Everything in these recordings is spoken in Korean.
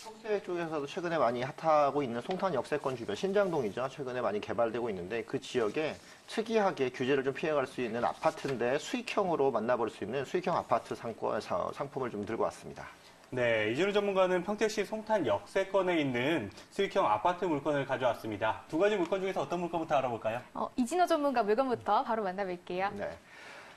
평택 쪽에서도 최근에 많이 핫하고 있는 송탄 역세권 주변 신장동이죠. 최근에 많이 개발되고 있는데 그 지역에 특이하게 규제를 좀 피해갈 수 있는 아파트인데 수익형으로 만나볼 수 있는 수익형 아파트 상품을 좀 들고 왔습니다. 네, 이준우 전문가는 평택시 송탄 역세권에 있는 수익형 아파트 물건을 가져왔습니다. 두 가지 물건 중에서 어떤 물건부터 알아볼까요? 이진호 전문가 물건부터 바로 만나볼게요. 네.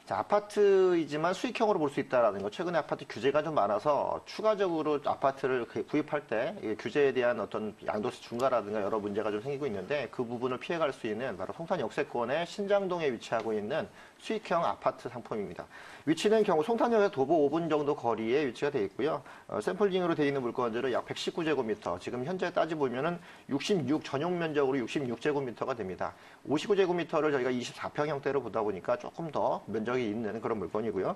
자, 아파트이지만 수익형으로 볼 수 있다라는 거. 최근에 아파트 규제가 좀 많아서 추가적으로 아파트를 구입할 때 규제에 대한 어떤 양도세 중과라든가 여러 문제가 좀 생기고 있는데 그 부분을 피해갈 수 있는 바로 송탄 역세권의 신장동에 위치하고 있는 수익형 아파트 상품입니다. 위치는 경우 송탄역에서 도보 5분 정도 거리에 위치가 되어 있고요. 샘플링으로 되어 있는 물건들은 약 119제곱미터, 지금 현재 따지보면은 66, 전용 면적으로 66제곱미터가 됩니다. 59제곱미터를 저희가 24평 형태로 보다 보니까 조금 더 면적이 있는 그런 물건이고요.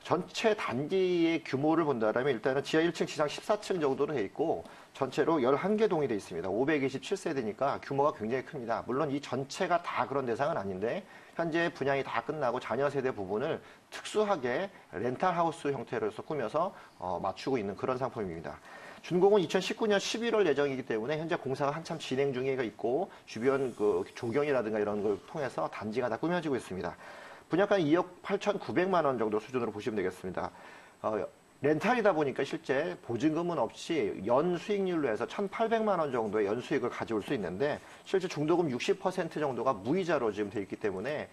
전체 단지의 규모를 본다면 일단은 지하 1층, 지상 14층 정도로 되어 있고 전체로 11개 동이 되어 있습니다. 527세대니까 규모가 굉장히 큽니다. 물론 이 전체가 다 그런 대상은 아닌데 현재 분양이 다 끝나고 자녀 세대 부분을 특수하게 렌탈하우스 형태로서 꾸며서 맞추고 있는 그런 상품입니다. 준공은 2019년 11월 예정이기 때문에 현재 공사가 한참 진행 중에 있고 주변 그 조경이라든가 이런 걸 통해서 단지가 다 꾸며지고 있습니다. 분양가는 2억 8,900만 원 정도 수준으로 보시면 되겠습니다. 렌탈이다 보니까 실제 보증금은 없이 연 수익률로 해서 1,800만 원 정도의 연 수익을 가져올 수 있는데 실제 중도금 60% 정도가 무이자로 지금 되어 있기 때문에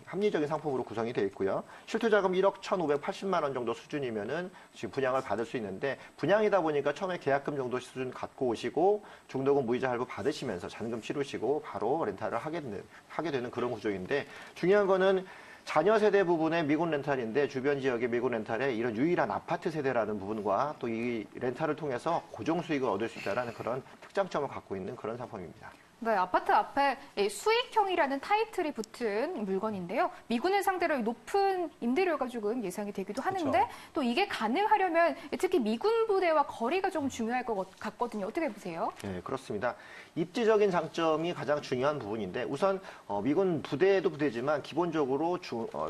합리적인 상품으로 구성이 되어 있고요. 실투자금 1억 1,580만 원 정도 수준이면은 지금 분양을 받을 수 있는데 분양이다 보니까 처음에 계약금 정도 수준 갖고 오시고 중도금 무이자 할부 받으시면서 잔금 치르시고 바로 렌탈을 하게 되는 그런 구조인데 중요한 거는 자녀 세대 부분의 미군 렌탈인데 주변 지역의 미군 렌탈의 이런 유일한 아파트 세대라는 부분과 또 이 렌탈을 통해서 고정 수익을 얻을 수 있다는 그런 특장점을 갖고 있는 그런 상품입니다. 네, 아파트 앞에 수익형이라는 타이틀이 붙은 물건인데요. 미군을 상대로 높은 임대료가 조금 예상이 되기도 하는데 그렇죠. 또 이게 가능하려면 특히 미군 부대와 거리가 좀 중요할 것 같거든요. 어떻게 보세요? 네, 그렇습니다. 입지적인 장점이 가장 중요한 부분인데 우선 미군 부대도 부대지만 기본적으로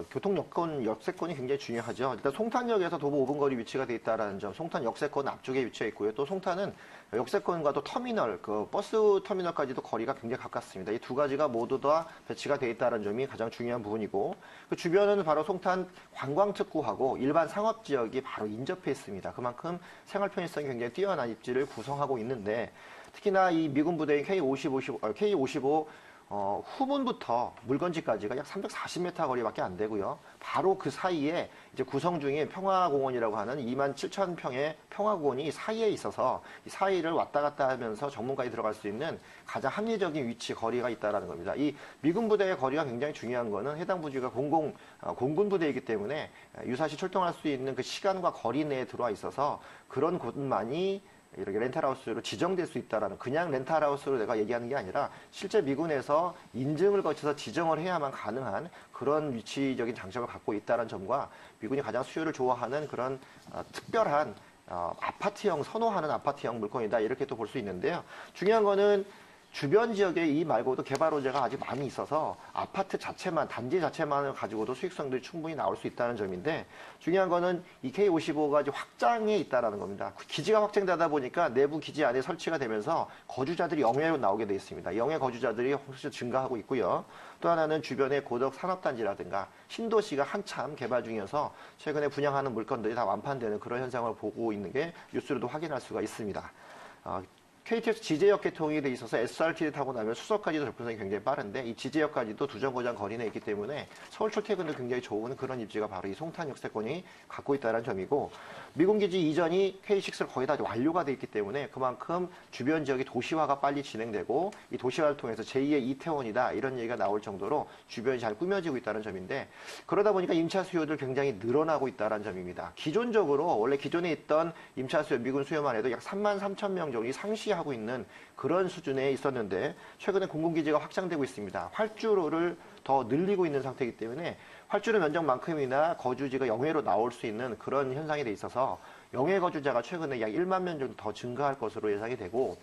교통 여건 역세권이 굉장히 중요하죠. 일단 송탄역에서 도보 5분 거리 위치가 되어 있다는 점, 송탄 역세권 앞쪽에 위치해 있고요. 또 송탄은 역세권과도 터미널, 그 버스 터미널까지도 거리가 굉장히 가깝습니다. 이 두 가지가 모두 다 배치가 되어 있다는 점이 가장 중요한 부분이고 그 주변은 바로 송탄 관광특구하고 일반 상업 지역이 바로 인접해 있습니다. 그만큼 생활 편의성이 굉장히 뛰어난 입지를 구성하고 있는데 특히나 이 미군 부대인 K55 후문부터 물건지까지가 약 340m 거리밖에 안 되고요. 바로 그 사이에 이제 구성 중인 평화공원이라고 하는 27,000평의 평화공원이 사이에 있어서 이 사이를 왔다 갔다 하면서 정문까지 들어갈 수 있는 가장 합리적인 위치 거리가 있다라는 겁니다. 이 미군 부대의 거리가 굉장히 중요한 거는 해당 부지가 공군 부대이기 때문에 유사시 출동할 수 있는 그 시간과 거리 내에 들어와 있어서 그런 곳만이 이렇게 렌탈하우스로 지정될 수 있다라는 그냥 렌탈하우스로 내가 얘기하는 게 아니라 실제 미군에서 인증을 거쳐서 지정을 해야만 가능한 그런 위치적인 장점을 갖고 있다는 점과 미군이 가장 수요를 좋아하는 그런 특별한 아파트형 선호하는 아파트형 물건이다 이렇게 또 볼 수 있는데요. 중요한 거는 주변 지역에 이 말고도 개발 호재가 아직 많이 있어서 아파트 자체만, 단지 자체만을 가지고도 수익성들이 충분히 나올 수 있다는 점인데 중요한 거는 이 K55가 이제 확장에 있다는 겁니다. 기지가 확장되다 보니까 내부 기지 안에 설치가 되면서 거주자들이 영해로 나오게 되어 있습니다. 영해 거주자들이 훨씬 증가하고 있고요. 또 하나는 주변의 고덕 산업단지라든가 신도시가 한참 개발 중이어서 최근에 분양하는 물건들이 다 완판되는 그런 현상을 보고 있는 게 뉴스로도 확인할 수가 있습니다. KTX 지제역 개통이 돼 있어서 SRT를 타고 나면 수서까지도 접근성이 굉장히 빠른데 이 지제역까지도 두 정거장 거리 내에 있기 때문에 서울 출퇴근도 굉장히 좋은 그런 입지가 바로 이 송탄 역세권이 갖고 있다는 점이고 미군기지 이전이 K6를 거의 다 완료가 돼 있기 때문에 그만큼 주변 지역이 도시화가 빨리 진행되고 이 도시화를 통해서 제2의 이태원이다 이런 얘기가 나올 정도로 주변이 잘 꾸며지고 있다는 점인데 그러다 보니까 임차 수요들 굉장히 늘어나고 있다는 점입니다. 기존적으로 원래 기존에 있던 임차 수요 미군 수요만 해도 약 33,000명 정도 상시하고 있는 그런 수준에 있었는데 최근에 공군기지가 확장되고 있습니다. 활주로를 더 늘리고 있는 상태이기 때문에 활주로 면적만큼이나 거주지가 영해로 나올 수 있는 그런 현상이 돼 있어서 영해 거주자가 최근에 약 1만 명 정도 더 증가할 것으로 예상이 되고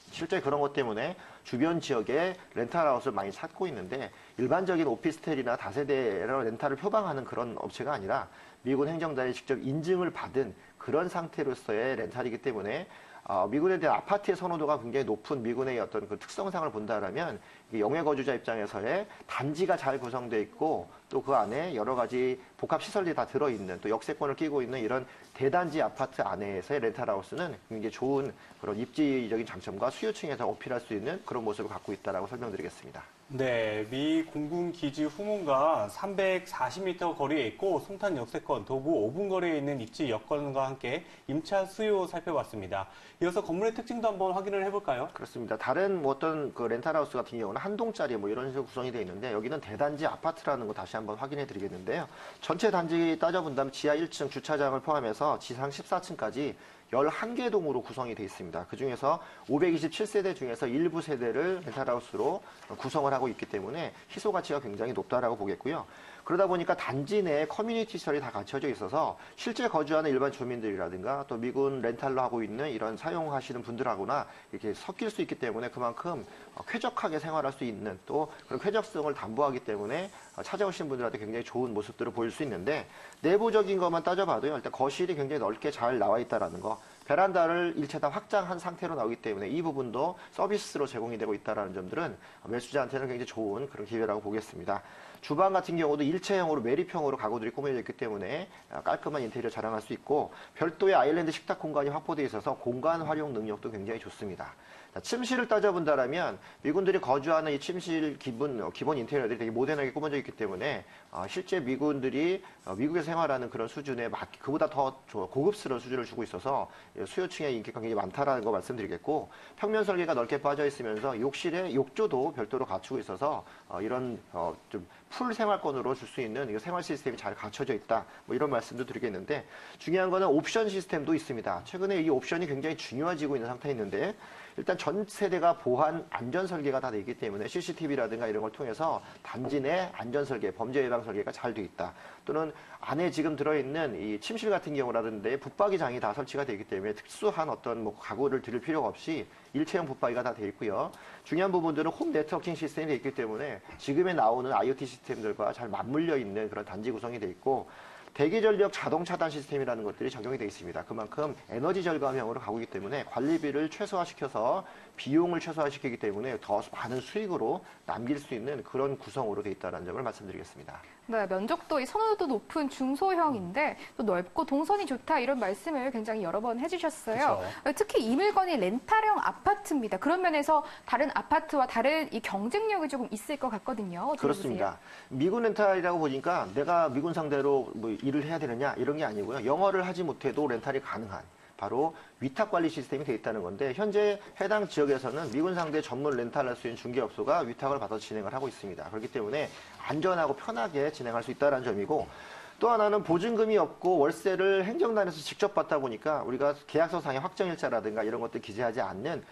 실제 그런 것 때문에 주변 지역에 렌탈하우스를 많이 찾고 있는데 일반적인 오피스텔이나 다세대 렌탈을 표방하는 그런 업체가 아니라 미군 행정단이 직접 인증을 받은 그런 상태로서의 렌탈이기 때문에 미군에 대한 아파트의 선호도가 굉장히 높은 미군의 어떤 그 특성상을 본다라면 영외 거주자 입장에서의 단지가 잘 구성되어 있고 또 그 안에 여러 가지 복합 시설들이 다 들어있는 또 역세권을 끼고 있는 이런 대단지 아파트 안에서의 렌탈하우스는 굉장히 좋은 그런 입지적인 장점과 수요층에서 어필할 수 있는 그런 모습을 갖고 있다라고 설명드리겠습니다. 네, 미 공군 기지 후문과 340m 거리에 있고 송탄 역세권, 도보 5분 거리에 있는 입지 여건과 함께 임차 수요 살펴봤습니다. 이어서 건물의 특징도 한번 확인을 해볼까요? 그렇습니다. 다른 뭐 어떤 그 렌탈하우스 같은 경우는 한 동짜리 뭐 이런 식으로 구성이 되어 있는데 여기는 대단지 아파트라는 거 다시 한번 확인해 드리겠는데요. 전체 단지 따져본다면 지하 1층 주차장을 포함해서 지상 14층까지 11개 동으로 구성이 되어 있습니다. 그중에서 527세대 중에서 일부 세대를 렌탈하우스로 구성을 하고 있기 때문에 희소 가치가 굉장히 높다라고 보겠고요. 그러다 보니까 단지 내 커뮤니티 시설이 다 갖춰져 있어서 실제 거주하는 일반 주민들이라든가 또 미군 렌탈로 하고 있는 이런 사용하시는 분들하고나 이렇게 섞일 수 있기 때문에 그만큼 쾌적하게 생활할 수 있는 또 그런 쾌적성을 담보하기 때문에 찾아오신 분들한테 굉장히 좋은 모습들을 보일 수 있는데 내부적인 것만 따져봐도요. 일단 거실이 굉장히 넓게 잘 나와 있다는 거. 베란다를 일체 다 확장한 상태로 나오기 때문에 이 부분도 서비스로 제공이 되고 있다는 점들은 매수자한테는 굉장히 좋은 그런 기회라고 보겠습니다. 주방 같은 경우도 일체형으로 매립형으로 가구들이 꾸며져 있기 때문에 깔끔한 인테리어 자랑할 수 있고 별도의 아일랜드 식탁 공간이 확보되어 있어서 공간 활용 능력도 굉장히 좋습니다. 침실을 따져본다면 미군들이 거주하는 이 침실 기본 인테리어들이 되게 모던하게 꾸며져 있기 때문에 실제 미군들이 미국에서 생활하는 그런 수준에 그보다 더 고급스러운 수준을 주고 있어서 수요층의 인기가 굉장히 많다라는 거 말씀드리겠고 평면 설계가 넓게 빠져 있으면서 욕실에 욕조도 별도로 갖추고 있어서 이런 좀 풀 생활권으로 줄 수 있는 생활 시스템이 잘 갖춰져 있다. 뭐 이런 말씀도 드리겠는데 중요한 거는 옵션 시스템도 있습니다. 최근에 이 옵션이 굉장히 중요해지고 있는 상태에 있는데 일단 전 세대가 보안 안전 설계가 다 돼 있기 때문에 CCTV라든가 이런 걸 통해서 단지 내 안전 설계, 범죄 예방 설계가 잘 돼 있다. 또는 안에 지금 들어있는 이 침실 같은 경우라든지 붙박이장이 다 설치가 되기 때문에 특수한 어떤 뭐 가구를 들일 필요가 없이 일체형 붙박이가 다 돼 있고요. 중요한 부분들은 홈 네트워킹 시스템이 돼 있기 때문에 지금에 나오는 IoT 시스템들과 잘 맞물려 있는 그런 단지 구성이 돼 있고 대기 전력 자동 차단 시스템이라는 것들이 적용이 되어 있습니다. 그만큼 에너지 절감형으로 가고 있기 때문에 관리비를 최소화시켜서 비용을 최소화시키기 때문에 더 많은 수익으로 남길 수 있는 그런 구성으로 되어 있다는 점을 말씀드리겠습니다. 네, 면적도 이 선호도 높은 중소형인데 또 넓고 동선이 좋다 이런 말씀을 굉장히 여러 번 해주셨어요. 그쵸. 특히 이 물건이 렌탈형 아파트입니다. 그런 면에서 다른 아파트와 다른 이 경쟁력이 조금 있을 것 같거든요. 어떻게 그렇습니다. 보세요? 미군 렌탈이라고 보니까 내가 미군 상대로 뭐 일을 해야 되느냐 이런 게 아니고요. 영어를 하지 못해도 렌탈이 가능한 바로 위탁 관리 시스템이 되어 있다는 건데 현재 해당 지역에서는 미군 상대 전문 렌탈할 수 있는 중개업소가 위탁을 받아서 진행을 하고 있습니다. 그렇기 때문에 안전하고 편하게 진행할 수 있다는 점이고 또 하나는 보증금이 없고 월세를 행정단에서 직접 받다 보니까 우리가 계약서상의 확정일자라든가 이런 것들 기재하지 않는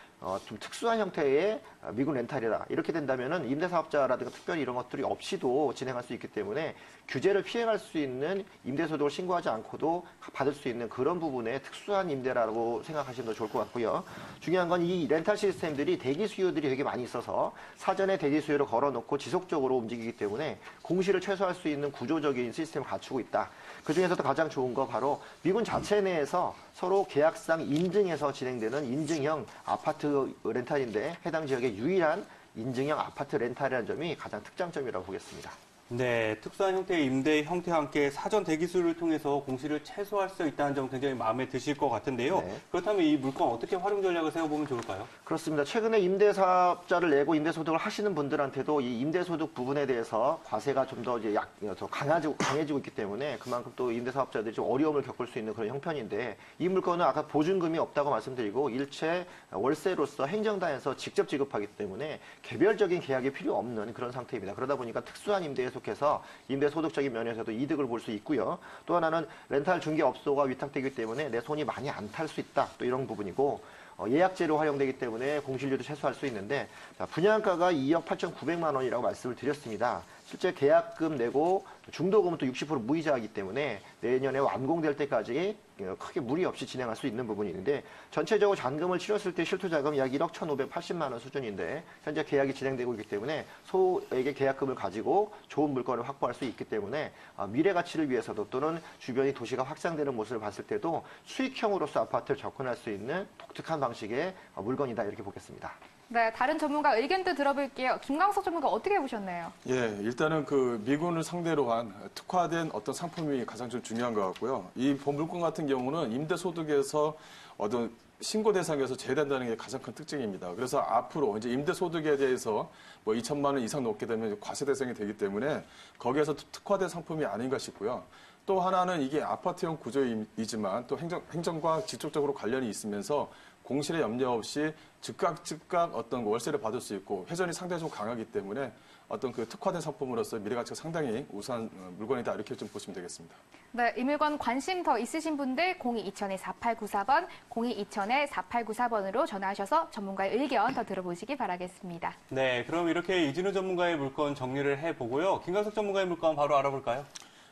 좀 특수한 형태의 미군 렌탈이다. 이렇게 된다면은 임대사업자라든가 특별히 이런 것들이 없이도 진행할 수 있기 때문에 규제를 피해갈 수 있는 임대소득을 신고하지 않고도 받을 수 있는 그런 부분의 특수한 임대라고 생각하시면 더 좋을 것 같고요. 중요한 건 이 렌탈 시스템들이 대기 수요들이 되게 많이 있어서 사전에 대기 수요를 걸어놓고 지속적으로 움직이기 때문에 공시를 최소화할 수 있는 구조적인 시스템을 갖추고 있다. 그 중에서도 가장 좋은 거 바로 미군 자체 내에서 서로 계약상 인증해서 진행되는 인증형 아파트 렌탈인데 해당 지역의 유일한 인증형 아파트 렌탈이라는 점이 가장 특장점이라고 보겠습니다. 네, 특수한 형태의 임대 형태와 함께 사전 대기수를 통해서 공시를 최소화할 수 있다는 점 굉장히 마음에 드실 것 같은데요. 네. 그렇다면 이 물건 어떻게 활용 전략을 세워보면 좋을까요? 그렇습니다. 최근에 임대사업자를 내고 임대소득을 하시는 분들한테도 이 임대소득 부분에 대해서 과세가 좀 더 이제 더 강해지고 있기 때문에 그만큼 또 임대사업자들이 좀 어려움을 겪을 수 있는 그런 형편인데 이 물건은 아까 보증금이 없다고 말씀드리고 일체 월세로서 행정단에서 직접 지급하기 때문에 개별적인 계약이 필요 없는 그런 상태입니다. 그러다 보니까 특수한 임대에 속해서 임대소득적인 면에서도 이득을 볼 수 있고요. 또 하나는 렌탈 중개업소가 위탁되기 때문에 내 손이 많이 안 탈 수 있다. 또 이런 부분이고 예약제로 활용되기 때문에 공실률도 최소화할 수 있는데 자, 분양가가 2억 8,900만 원이라고 말씀을 드렸습니다. 실제 계약금 내고 중도금은 또 60% 무이자이기 때문에 내년에 완공될 때까지 크게 무리 없이 진행할 수 있는 부분이 있는데 전체적으로 잔금을 치렀을 때 실토자금 약 1억 1,580만 원 수준인데 현재 계약이 진행되고 있기 때문에 소액의 계약금을 가지고 좋은 물건을 확보할 수 있기 때문에 미래 가치를 위해서도 또는 주변이 도시가 확장되는 모습을 봤을 때도 수익형으로서 아파트를 접근할 수 있는 독특한 방식의 물건이다 이렇게 보겠습니다. 네, 다른 전문가 의견도 들어볼게요. 김광석 전문가 어떻게 보셨나요? 예, 일단은 그 미군을 상대로 한 특화된 어떤 상품이 가장 좀 중요한 것 같고요. 이 보물권 같은 경우는 임대소득에서 어떤 신고 대상에서 제외된다는 게 가장 큰 특징입니다. 그래서 앞으로 이제 임대소득에 대해서 뭐 2천만 원 이상 넘게 되면 과세 대상이 되기 때문에 거기에서 특화된 상품이 아닌가 싶고요. 또 하나는 이게 아파트형 구조이지만 또 행정과 직접적으로 관련이 있으면서 공실에 염려 없이 즉각 어떤 월세를 받을 수 있고 회전이 상당히 좀 강하기 때문에 어떤 그 특화된 상품으로서 미래 가치가 상당히 우수한 물건이다 이렇게 좀 보시면 되겠습니다. 네, 이 물건 관심 더 있으신 분들 02-2000-4894번, 02-2000-4894번으로 전화하셔서 전문가의 의견 더 들어보시기 바라겠습니다. 네, 그럼 이렇게 이진우 전문가의 물건 정리를 해보고요. 김광석 전문가의 물건 바로 알아볼까요?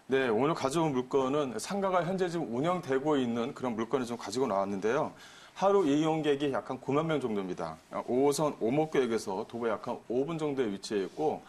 네, 오늘 가져온 물건은 상가가 현재 지금 운영되고 있는 그런 물건을 좀 가지고 나왔는데요. 하루 이용객이 약 한 9만 명 정도입니다. 5호선 오목구역에서 도보에 약 한 5분 정도에 위치해 있고